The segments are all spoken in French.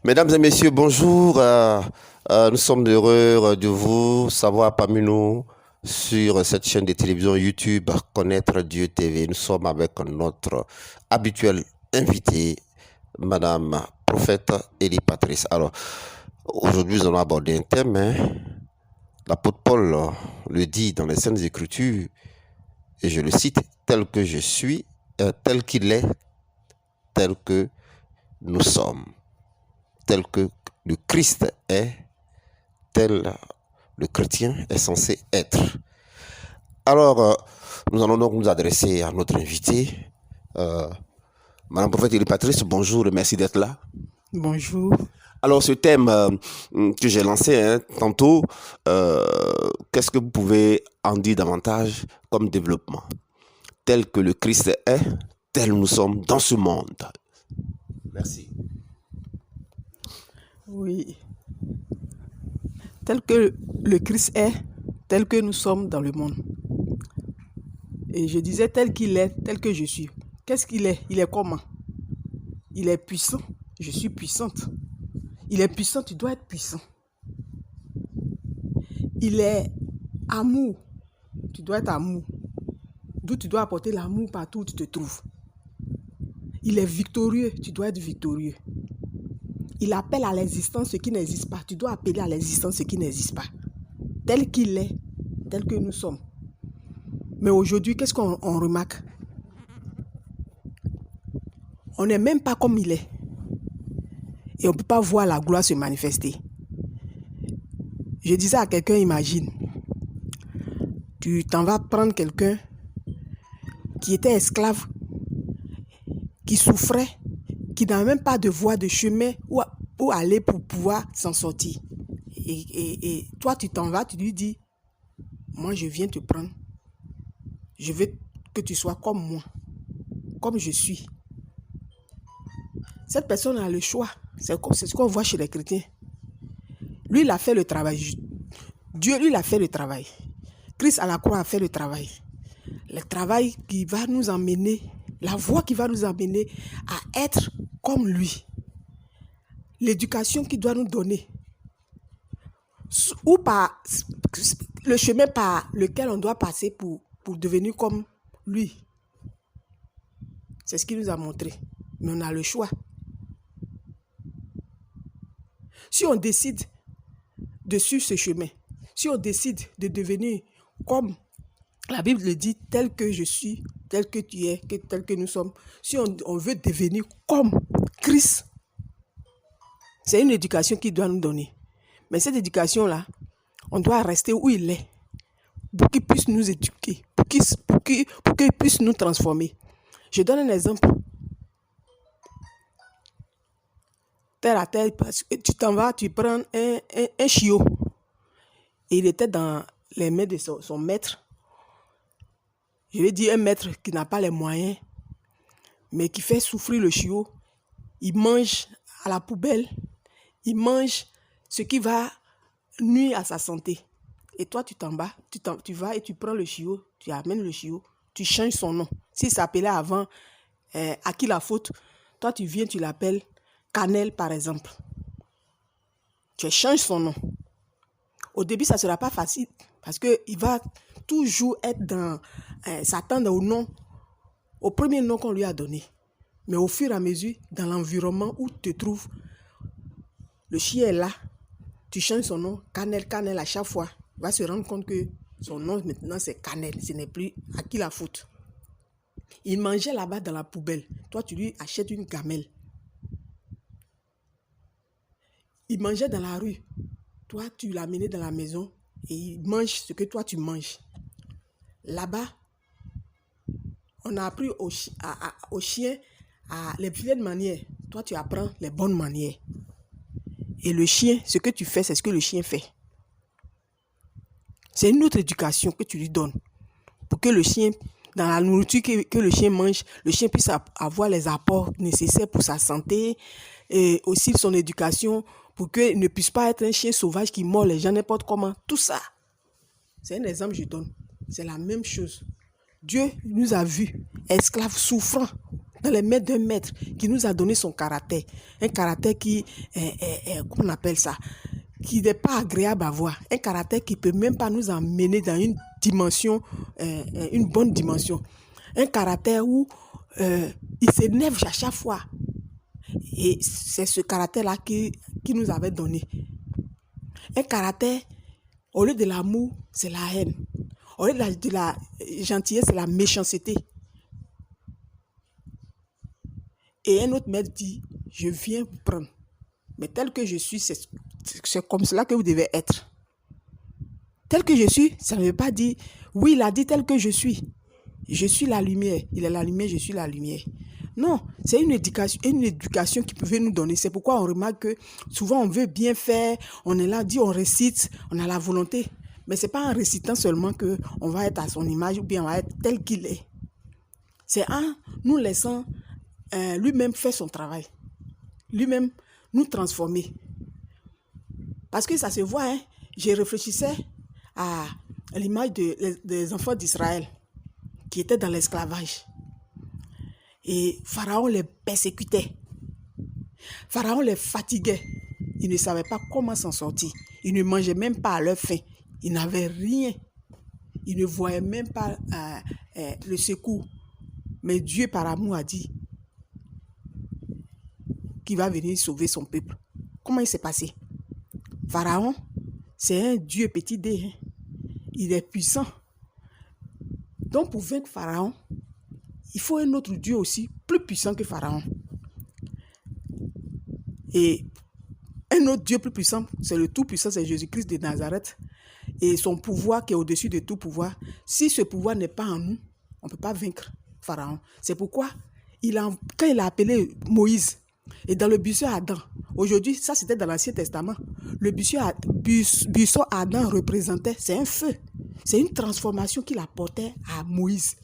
Mesdames et messieurs, bonjour. Nous sommes heureux de vous savoir parmi nous sur cette chaîne de télévision YouTube Connaître Dieu TV. Nous sommes avec notre habituel invité, Madame Prophète Elie Patrice. Alors, aujourd'hui, nous allons aborder un thème. L'apôtre Paul le dit dans les Saintes Écritures, et je le cite, tel que je suis, tel qu'il est, tel que nous sommes, tel que le Christ est, tel le chrétien est censé être. Alors, nous allons donc nous adresser à notre invité. Madame Prophète Elie Patrice, bonjour et merci d'être là. Bonjour. Alors, ce thème que j'ai lancé tantôt, qu'est-ce que vous pouvez en dire davantage comme développement? Tel que le Christ est, tel nous sommes dans ce monde. Merci. Oui. Tel que le Christ est, tel que nous sommes dans le monde. Et je disais tel qu'il est, tel que je suis. Qu'est-ce qu'il est? Il est comment? Il est puissant. Je suis puissante. Il est puissant, tu dois être puissant. Il est amour. Tu dois être amour. D'où tu dois apporter l'amour partout où tu te trouves. Il est victorieux, tu dois être victorieux. Il appelle à l'existence ce qui n'existe pas. Tu dois appeler à l'existence ce qui n'existe pas. Tel qu'il est, tel que nous sommes. Mais aujourd'hui, qu'est-ce qu'on remarque? On n'est même pas comme il est. Et on ne peut pas voir la gloire se manifester. Je disais à quelqu'un, imagine, tu t'en vas prendre quelqu'un qui était esclave, qui souffrait, qui n'a même pas de voie, de chemin où aller pour pouvoir s'en sortir. Et toi, tu t'en vas, tu lui dis, moi, je viens te prendre. Je veux que tu sois comme moi, comme je suis. Cette personne a le choix. C'est ce qu'on voit chez les chrétiens. Lui, il a fait le travail. Dieu, lui, il a fait le travail. Christ à la croix a fait le travail. Le travail qui va nous emmener, la voie qui va nous emmener à être comme lui. L'éducation qu'il doit nous donner. Ou par le chemin par lequel on doit passer pour devenir comme lui. C'est ce qu'il nous a montré. Mais on a le choix. Si on décide de suivre ce chemin, si on décide de devenir comme la Bible le dit, tel que je suis, tel que tu es, tel que nous sommes, si on veut devenir comme Christ, c'est une éducation qu'il doit nous donner. Mais cette éducation-là, on doit rester où il est pour qu'il puisse nous éduquer, pour qu'il puisse nous transformer. Je donne un exemple. Terre à terre, parce que tu t'en vas, tu prends un chiot. Et il était dans les mains de son maître. Je vais dire un maître qui n'a pas les moyens, mais qui fait souffrir le chiot. Il mange à la poubelle. Il mange ce qui va nuire à sa santé. Et toi, tu t'en vas, tu vas et tu prends le chiot, tu amènes le chiot, tu changes son nom. S'il s'appelait avant à qui la faute, toi tu viens, tu l'appelles Cannelle par exemple. Tu changes son nom. Au début, ça ne sera pas facile parce qu'il va toujours être s'attendre au nom, au premier nom qu'on lui a donné. Mais au fur et à mesure, dans l'environnement où tu te trouves, le chien est là, tu changes son nom, Cannelle, Cannelle à chaque fois. Il va se rendre compte que son nom maintenant c'est Cannelle, ce n'est plus à qui la faute. Il mangeait là-bas dans la poubelle. Toi, tu lui achètes une gamelle. Il mangeait dans la rue. Toi, tu l'as amené dans la maison et il mange ce que toi, tu manges. Là-bas, on a appris au chien les vilaines manières. Toi, tu apprends les bonnes manières. Et le chien, ce que tu fais, c'est ce que le chien fait. C'est une autre éducation que tu lui donnes. Pour que le chien, dans la nourriture que le chien mange, le chien puisse avoir les apports nécessaires pour sa santé et aussi son éducation pour qu'il ne puisse pas être un chien sauvage qui mord les gens n'importe comment. Tout ça, c'est un exemple que je donne. C'est la même chose. Dieu nous a vus, esclaves souffrants, dans les mains d'un maître qui nous a donné son caractère. Un caractère qui comment on appelle ça? Qui n'est pas agréable à voir. Un caractère qui ne peut même pas nous emmener dans une dimension, une bonne dimension. Un caractère où il s'énerve à chaque fois. Et c'est ce caractère-là qui nous avait donné. Un caractère, au lieu de l'amour, c'est la haine. Au lieu de la gentillesse, c'est la méchanceté. Et un autre maître dit, je viens vous prendre. Mais tel que je suis, c'est comme cela que vous devez être. Tel que je suis, ça ne veut pas dire, oui, il a dit tel que je suis. Je suis la lumière. Il est la lumière, je suis la lumière. Non, c'est une éducation qu'il pouvait nous donner. C'est pourquoi on remarque que souvent on veut bien faire, on est là, dit on récite, on a la volonté. Mais ce n'est pas en récitant seulement qu'on va être à son image ou bien on va être tel qu'il est. C'est en nous laissant lui-même faire son travail. Lui-même nous transformer. Parce que ça se voit, hein, je réfléchissais à l'image des enfants d'Israël qui étaient dans l'esclavage. Et Pharaon les persécutait. Pharaon les fatiguait. Ils ne savaient pas comment s'en sortir. Ils ne mangeaient même pas à leur faim. Ils n'avaient rien. Ils ne voyaient même pas le secours. Mais Dieu, par amour, a dit qu'il va venir sauver son peuple. Comment il s'est passé? Pharaon, c'est un Dieu petit d. Hein? Il est puissant. Donc, pour vaincre Pharaon, il faut un autre Dieu aussi, plus puissant que Pharaon. Et un autre Dieu plus puissant, c'est le tout-puissant, c'est Jésus-Christ de Nazareth. Et son pouvoir qui est au-dessus de tout pouvoir. Si ce pouvoir n'est pas en nous, on ne peut pas vaincre Pharaon. C'est pourquoi, quand il a appelé Moïse, et dans le buisson Adam, aujourd'hui, ça c'était dans l'Ancien Testament, le buisson Adam représentait, c'est un feu. C'est une transformation qu'il apportait à Moïse.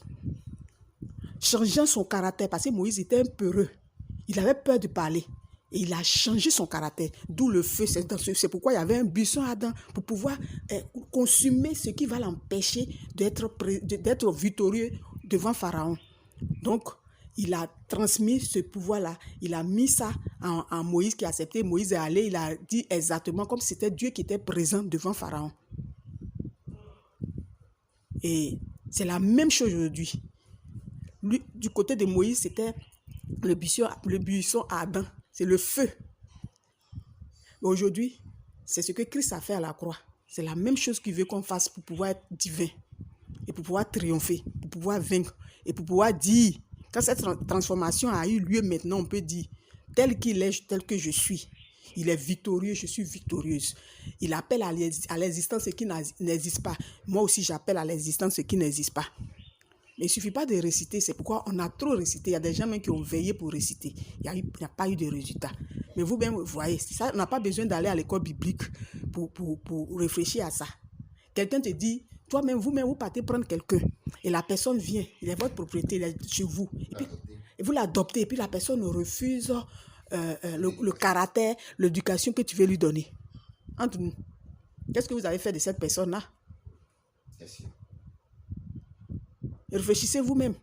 Changeant son caractère, parce que Moïse était un peureux. Il avait peur de parler. Et il a changé son caractère. D'où le feu. C'est pourquoi il y avait un buisson Adam pour pouvoir consumer ce qui va l'empêcher d'être victorieux devant Pharaon. Donc, il a transmis ce pouvoir-là. Il a mis ça en Moïse qui a accepté. Moïse est allé, il a dit exactement comme si c'était Dieu qui était présent devant Pharaon. Et c'est la même chose aujourd'hui. Lui, du côté de Moïse, c'était le buisson Adam. C'est le feu. Mais aujourd'hui, c'est ce que Christ a fait à la croix. C'est la même chose qu'il veut qu'on fasse pour pouvoir être divin. Et pour pouvoir triompher, pour pouvoir vaincre. Et pour pouvoir dire, quand cette transformation a eu lieu maintenant, on peut dire, tel qu'il est, tel que je suis. Il est victorieux, je suis victorieuse. Il appelle à l'existence ce qui n'existe pas. Moi aussi, j'appelle à l'existence ce qui n'existe pas. Mais il ne suffit pas de réciter, c'est pourquoi on a trop récité. Il y a des gens même qui ont veillé pour réciter. Il n'y a pas eu de résultat. Mais vous-même, vous voyez, ça, on n'a pas besoin d'aller à l'école biblique pour réfléchir à ça. Quelqu'un te dit, toi-même, vous-même, vous partez prendre quelqu'un. Et la personne vient, il est votre propriété, il est chez vous. Et vous l'adoptez, et puis la personne refuse le caractère, l'éducation que tu veux lui donner. Entre nous, qu'est-ce que vous avez fait de cette personne-là? Réfléchissez vous-même.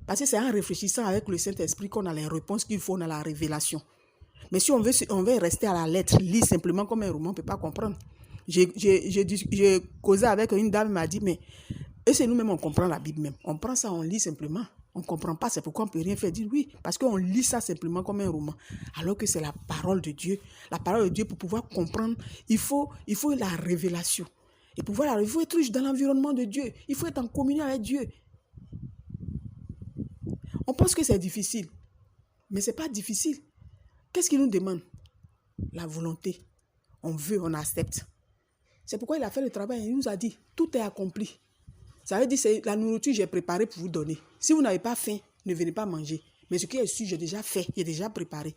Parce que c'est en réfléchissant avec le Saint-Esprit qu'on a les réponses qu'il faut, on a la révélation. Mais si on veut rester à la lettre, lire simplement comme un roman, on ne peut pas comprendre. J'ai causé avec une dame, elle m'a dit, mais c'est nous-mêmes, on comprend la Bible même. On prend ça, on lit simplement. On ne comprend pas, c'est pourquoi on ne peut rien faire. Dire oui, parce qu'on lit ça simplement comme un roman. Alors que c'est la parole de Dieu. La parole de Dieu, pour pouvoir comprendre, il faut la révélation. Et pour pouvoir il faut être dans l'environnement de Dieu. Il faut être en communion avec Dieu. On pense que c'est difficile, mais ce n'est pas difficile. Qu'est-ce qu'il nous demande? La volonté. On veut, on accepte. C'est pourquoi il a fait le travail. Il nous a dit, tout est accompli. Ça veut dire, c'est la nourriture que j'ai préparée pour vous donner. Si vous n'avez pas faim, ne venez pas manger. Mais ce qui est sûr, j'ai déjà fait, j'ai déjà préparé.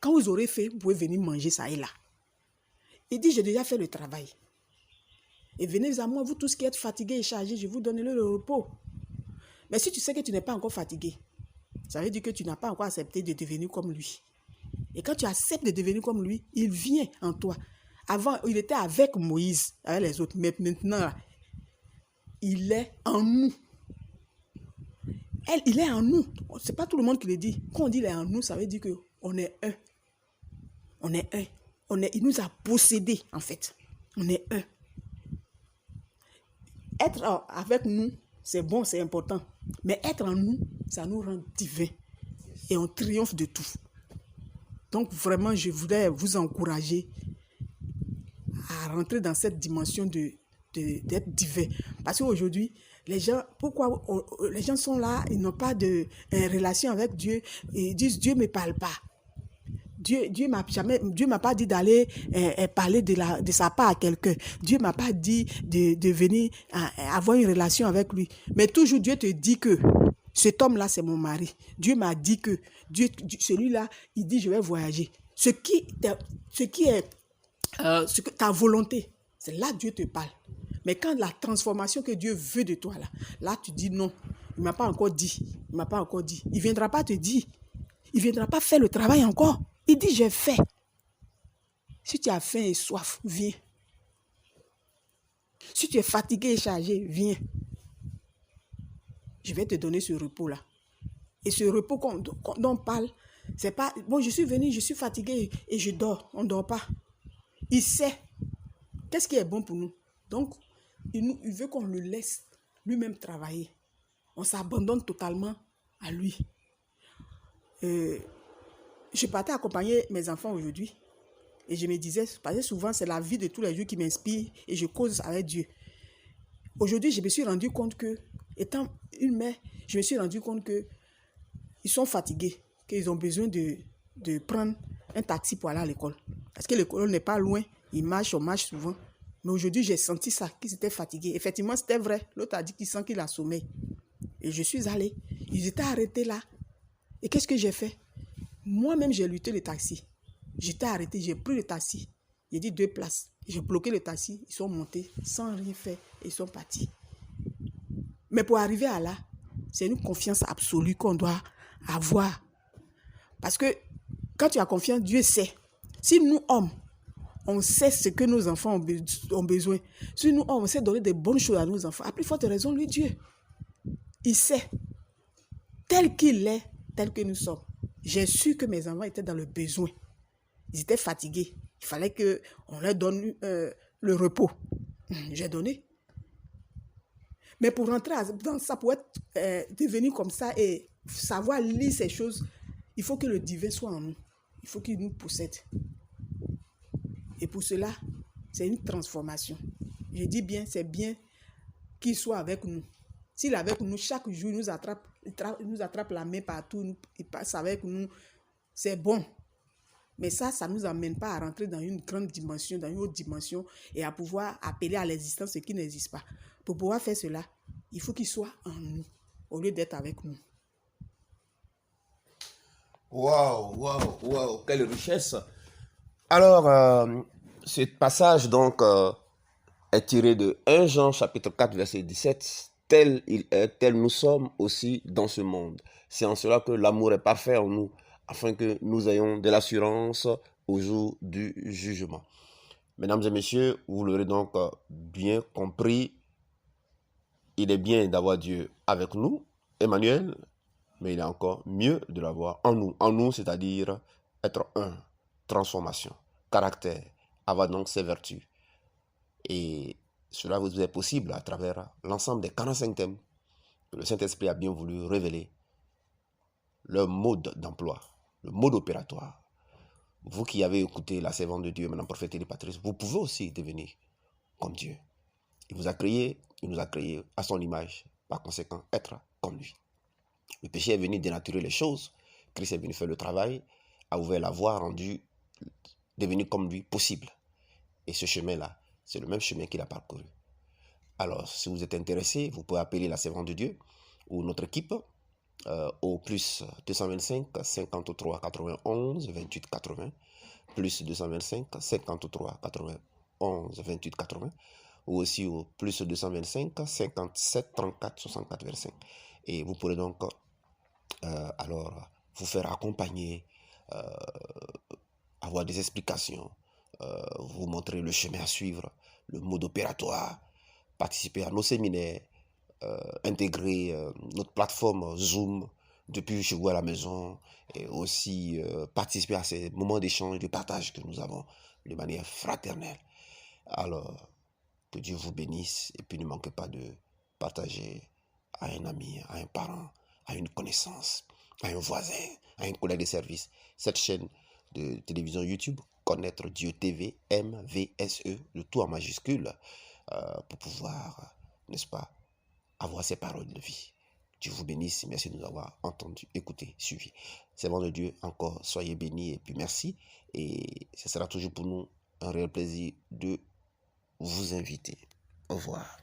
Quand vous aurez fait, vous pouvez venir manger ça et là. Il dit, j'ai déjà fait le travail. Et venez à moi, vous tous qui êtes fatigués et chargés, je vous donnerai le repos. Mais si tu sais que tu n'es pas encore fatigué, ça veut dire que tu n'as pas encore accepté de devenir comme lui. Et quand tu acceptes de devenir comme lui, il vient en toi. Avant, il était avec Moïse, avec les autres. Mais maintenant, il est en nous. Il est en nous. Ce n'est pas tout le monde qui le dit. Quand on dit il est en nous, ça veut dire qu'on est un. On est un. Il nous a possédés, en fait. On est un. Être avec nous, c'est bon, c'est important. Mais être en nous, ça nous rend divins. Et on triomphe de tout. Donc vraiment, je voulais vous encourager à rentrer dans cette dimension d'être divin. Parce qu'aujourd'hui, les gens, pourquoi les gens sont là, ils n'ont pas de relation avec Dieu. Ils disent, Dieu ne me parle pas. Dieu m'a pas dit d'aller parler de sa part à quelqu'un. Dieu m'a pas dit de venir avoir une relation avec lui. Mais toujours Dieu te dit que cet homme-là, c'est mon mari. Dieu m'a dit que celui-là, il dit je vais voyager. Ce qui est ta volonté, c'est là que Dieu te parle. Mais quand la transformation que Dieu veut de toi, là tu dis non. Il ne m'a pas encore dit. Il ne m'a pas encore dit. Il ne viendra pas te dire. Il ne viendra pas faire le travail encore. Il dit, j'ai fait. Si tu as faim et soif, viens. Si tu es fatigué et chargé, viens. Je vais te donner ce repos-là. Et ce repos dont on parle, c'est pas, bon, je suis venu, je suis fatigué et je dors. On ne dort pas. Il sait qu'est-ce qui est bon pour nous. Donc, il veut qu'on le laisse lui-même travailler. On s'abandonne totalement à lui. Je partais accompagner mes enfants aujourd'hui et je me disais, parce que souvent c'est la vie de tous les jours qui m'inspire et je cause avec Dieu. Aujourd'hui, je me suis rendu compte que, étant une mère, je me suis rendu compte qu'ils sont fatigués, qu'ils ont besoin de prendre un taxi pour aller à l'école. Parce que l'école n'est pas loin, on marche souvent. Mais aujourd'hui, j'ai senti ça, qu'ils étaient fatigués. Effectivement, c'était vrai. L'autre a dit qu'il sent qu'il a sommeil. Et je suis allée. Ils étaient arrêtés là. Et qu'est-ce que j'ai fait? Moi-même, j'ai lutté le taxi. J'étais arrêté, j'ai pris le taxi. J'ai dit 2 places. J'ai bloqué le taxi. Ils sont montés sans rien faire et ils sont partis. Mais pour arriver à là, c'est une confiance absolue qu'on doit avoir. Parce que quand tu as confiance, Dieu sait. Si nous, hommes, on sait ce que nos enfants ont besoin. Si nous, hommes, on sait donner des bonnes choses à nos enfants. À plus forte raison, lui, Dieu. Il sait. Tel qu'il est, tel que nous sommes. J'ai su que mes enfants étaient dans le besoin. Ils étaient fatigués. Il fallait qu'on leur donne le repos. J'ai donné. Mais pour rentrer dans ça, pour devenir comme ça et savoir lire ces choses, il faut que le divin soit en nous. Il faut qu'il nous possède. Et pour cela, c'est une transformation. Je dis bien, c'est bien qu'il soit avec nous. S'il est avec nous, chaque jour, il nous attrape la main partout, il passe avec nous, c'est bon. Mais ça ne nous amène pas à rentrer dans une grande dimension, dans une autre dimension, et à pouvoir appeler à l'existence ce qui n'existe pas. Pour pouvoir faire cela, il faut qu'il soit en nous, au lieu d'être avec nous. Waouh, quelle richesse! Alors, ce passage donc est tiré de 1 Jean chapitre 4 verset 17. Tel il est, tel nous sommes aussi dans ce monde. C'est en cela que l'amour est parfait en nous, afin que nous ayons de l'assurance au jour du jugement. Mesdames et messieurs, vous l'aurez donc bien compris, il est bien d'avoir Dieu avec nous, Emmanuel, mais il est encore mieux de l'avoir en nous. En nous, c'est-à-dire être un, transformation, caractère, avoir donc ses vertus. Et cela vous est possible à travers l'ensemble des 45 thèmes que le Saint-Esprit a bien voulu révéler. Leur mode d'emploi, le mode opératoire. Vous qui avez écouté la servante de Dieu, Madame Prophète Elie Patrice, vous pouvez aussi devenir comme Dieu. Il vous a créé, il nous a créé à son image, par conséquent, être comme lui. Le péché est venu dénaturer les choses, Christ est venu faire le travail, a ouvert la voie, rendu devenir comme lui possible. Et ce chemin-là, c'est le même chemin qu'il a parcouru. Alors, si vous êtes intéressé, vous pouvez appeler la servante de Dieu ou notre équipe au plus 225 53 91 28 80, plus 225 53 91 28 80, ou aussi au plus 225 57 34 64 25. Et vous pourrez donc alors vous faire accompagner, avoir des explications, vous montrer le chemin à suivre, le mode opératoire, participer à nos séminaires, intégrer notre plateforme Zoom depuis chez vous à la maison et aussi participer à ces moments d'échange, de partage que nous avons de manière fraternelle. Alors, que Dieu vous bénisse et puis ne manquez pas de partager à un ami, à un parent, à une connaissance, à un voisin, à un collègue de service cette chaîne de télévision YouTube, Connaître Dieu TV, MVSE, le tout en majuscule, pour pouvoir, n'est-ce pas, avoir ces paroles de vie. Dieu vous bénisse, merci de nous avoir entendus, écoutés, suivis. Servants de Dieu, encore soyez bénis et puis merci. Et ce sera toujours pour nous un réel plaisir de vous inviter. Au revoir.